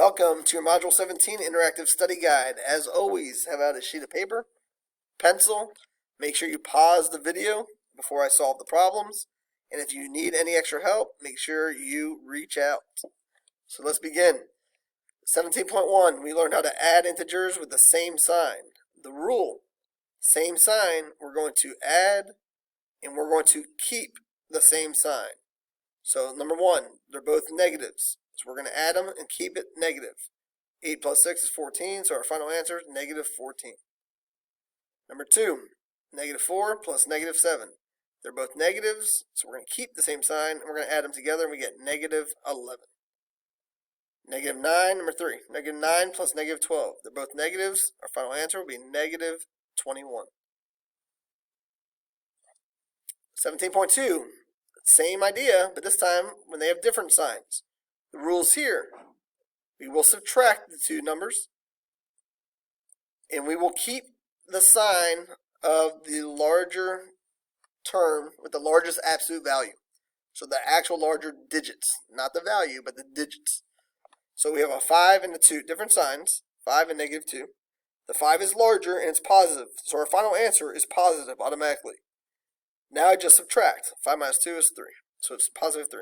Welcome to your Module 17 Interactive Study Guide. As always, have out a sheet of paper, pencil. Make sure you pause the video before I solve the problems. And if you need any extra help, make sure you reach out. So let's begin. 17.1, we learned how to add integers with the same sign. The rule, same sign, we're going to add and we're going to keep the same sign. So number one, they're both negatives. So we're going to add them and keep it negative. 8 plus 6 is 14, so our final answer is negative 14. Number two, negative 4 plus negative 7. They're both negatives, so we're going to keep the same sign, and we're going to add them together, and we get negative 11. Negative 9, number 3. Negative 9 plus negative 12. They're both negatives. Our final answer will be negative 21. 17.2, same idea, but this time when they have different signs. The rules here, we will subtract the two numbers, and we will keep the sign of the larger term with the largest absolute value. So the actual larger digits, not the value, but the digits. So we have a 5 and a 2, different signs, 5 and negative 2. The 5 is larger and it's positive, so our final answer is positive automatically. Now I just subtract. 5 minus 2 is 3, so it's positive 3.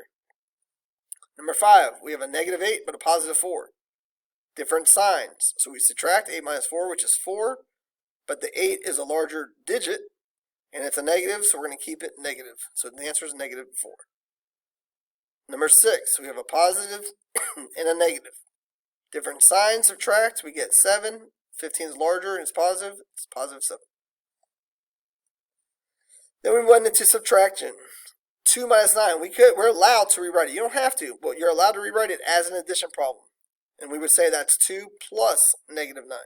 Number 5, we have a negative 8 but a positive 4. Different signs. So we subtract 8 minus 4, which is 4, but the 8 is a larger digit, and it's a negative, so we're going to keep it negative. So the answer is negative 4. Number 6, we have a positive and a negative. Different signs, subtract, we get 7. 15 is larger and it's positive 7. Then we went into subtraction. 2 minus 9, we're allowed to rewrite it. You don't have to, but you're allowed to rewrite it as an addition problem. And we would say that's 2 plus negative 9.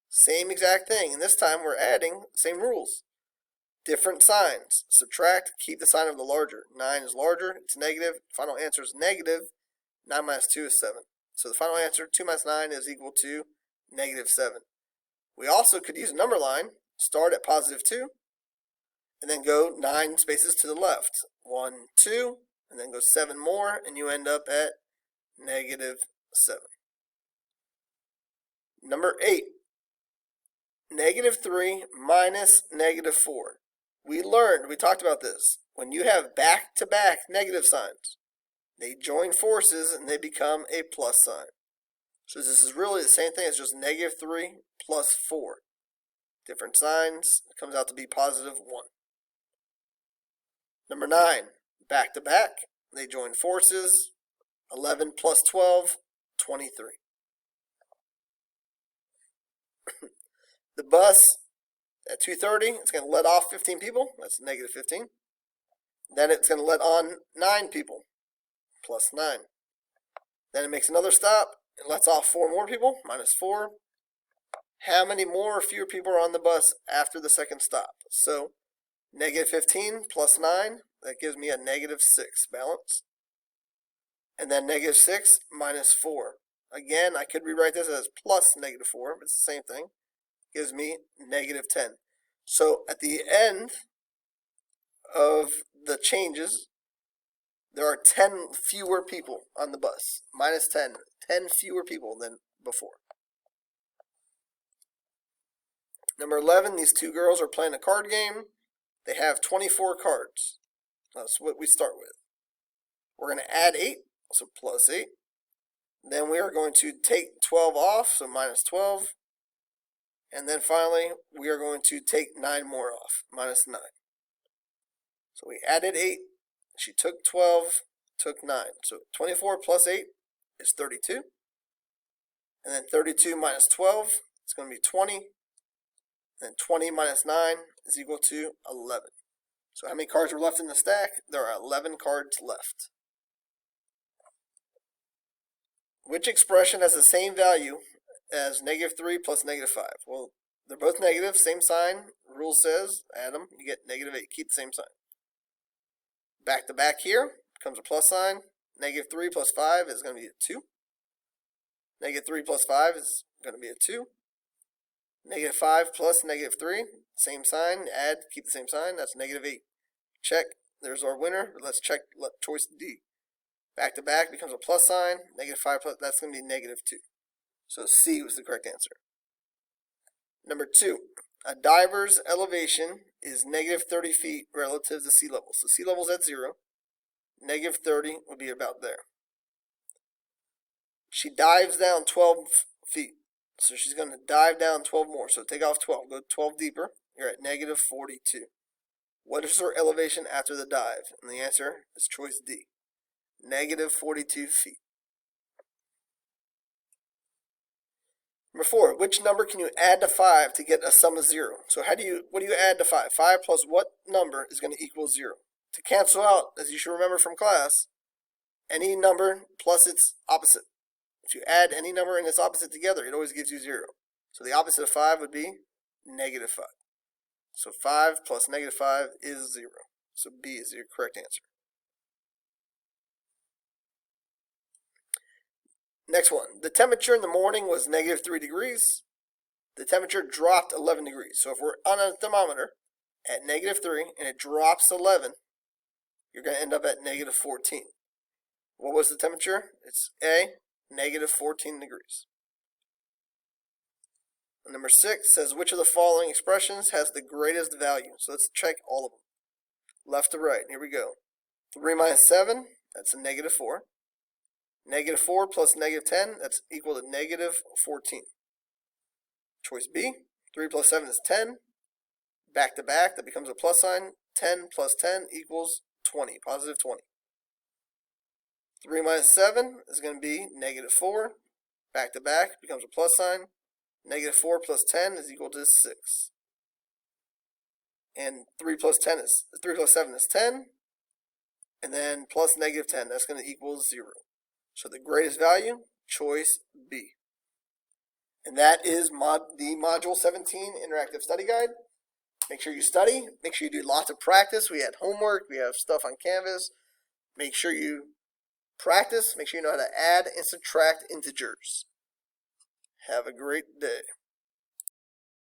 Same exact thing, and this time we're adding same rules. Different signs. Subtract, keep the sign of the larger. 9 is larger, it's negative. Final answer is negative. 9 minus 2 is 7. So the final answer, 2 minus 9, is equal to negative 7. We also could use a number line, start at positive 2, and then go 9 spaces to the left. 1, 2, and then go 7 more, and you end up at negative 7. Number 8, negative 3 minus negative 4. We talked about this. When you have back-to-back negative signs, they join forces and they become a plus sign. So this is really the same thing as just negative 3 plus 4. Different signs, it comes out to be positive 1. Number 9, back-to-back, they join forces. 11 plus 12, 23. The bus at 2:30, it's going to let off 15 people. That's negative 15. Then it's going to let on 9 people, plus 9. Then it makes another stop. It lets off 4 more people, minus 4. How many more or fewer people are on the bus after the second stop? So negative 15 plus 9, that gives me a negative 6 balance. And then negative 6 minus 4. Again, I could rewrite this as plus negative 4, but it's the same thing. Gives me negative 10. So at the end of the changes, there are 10 fewer people on the bus. Minus 10. 10 fewer people than before. Number 11, these two girls are playing a card game. They have 24 cards. That's what we start with. We're going to add 8, so plus 8. Then we are going to take 12 off, so minus 12. And then finally, we are going to take 9 more off, minus 9. So we added 8. She took 12, took 9. So 24 plus 8 is 32. And then 32 minus 12 is going to be 20. And 20 minus 9 is equal to 11. So how many cards are left in the stack? There are 11 cards left. Which expression has the same value as negative 3 plus negative 5? Well, they're both negative, same sign. Rule says, add them, you get negative 8. Keep the same sign. Back to back here comes a plus sign. Negative 3 plus 5 is going to be a 2. Negative 3 plus 5 is going to be a 2. Negative 5 plus negative 3, same sign. Add, keep the same sign. That's negative 8. Check. There's our winner. Let's check choice D. Back to back becomes a plus sign. Negative 5 plus, that's going to be negative 2. So C was the correct answer. Number 2, a diver's elevation is negative 30 feet relative to sea level. So sea level's at 0. Negative 30 would be about there. She dives down 12 feet. So she's going to dive down 12 more. So take off 12. Go 12 deeper. You're at negative 42. What is her elevation after the dive? And the answer is choice D. Negative 42 feet. Number 4, which number can you add to 5 to get a sum of 0? So what do you add to 5? 5 plus what number is going to equal 0? To cancel out, as you should remember from class, any number plus its opposite. If you add any number and its opposite together, it always gives you 0. So the opposite of 5 would be negative 5. So 5 plus negative 5 is 0. So B is your correct answer. Next one. The temperature in the morning was negative 3 degrees. The temperature dropped 11 degrees. So if we're on a thermometer at negative 3 and it drops 11, you're going to end up at negative 14. What was the temperature? It's A, negative 14 degrees. And number 6 says, which of the following expressions has the greatest value? So let's check all of them. Left to right. Here we go. 3 minus 7, that's a negative 4. Negative 4 plus negative 10, that's equal to negative 14. Choice B. 3 plus 7 is 10. Back to back, that becomes a plus sign. 10 plus 10 equals 20, positive 20. 3 minus 7 is going to be negative 4. Back to back becomes a plus sign. Negative 4 plus 10 is equal to 6. And 3 plus 7 is 10. And then plus negative 10, that's going to equal 0. So the greatest value, choice B. And that is the Module 17 Interactive Study Guide. Make sure you study. Make sure you do lots of practice. We had homework. We have stuff on Canvas. Make sure you practice. Make sure you know how to add and subtract integers. Have a great day.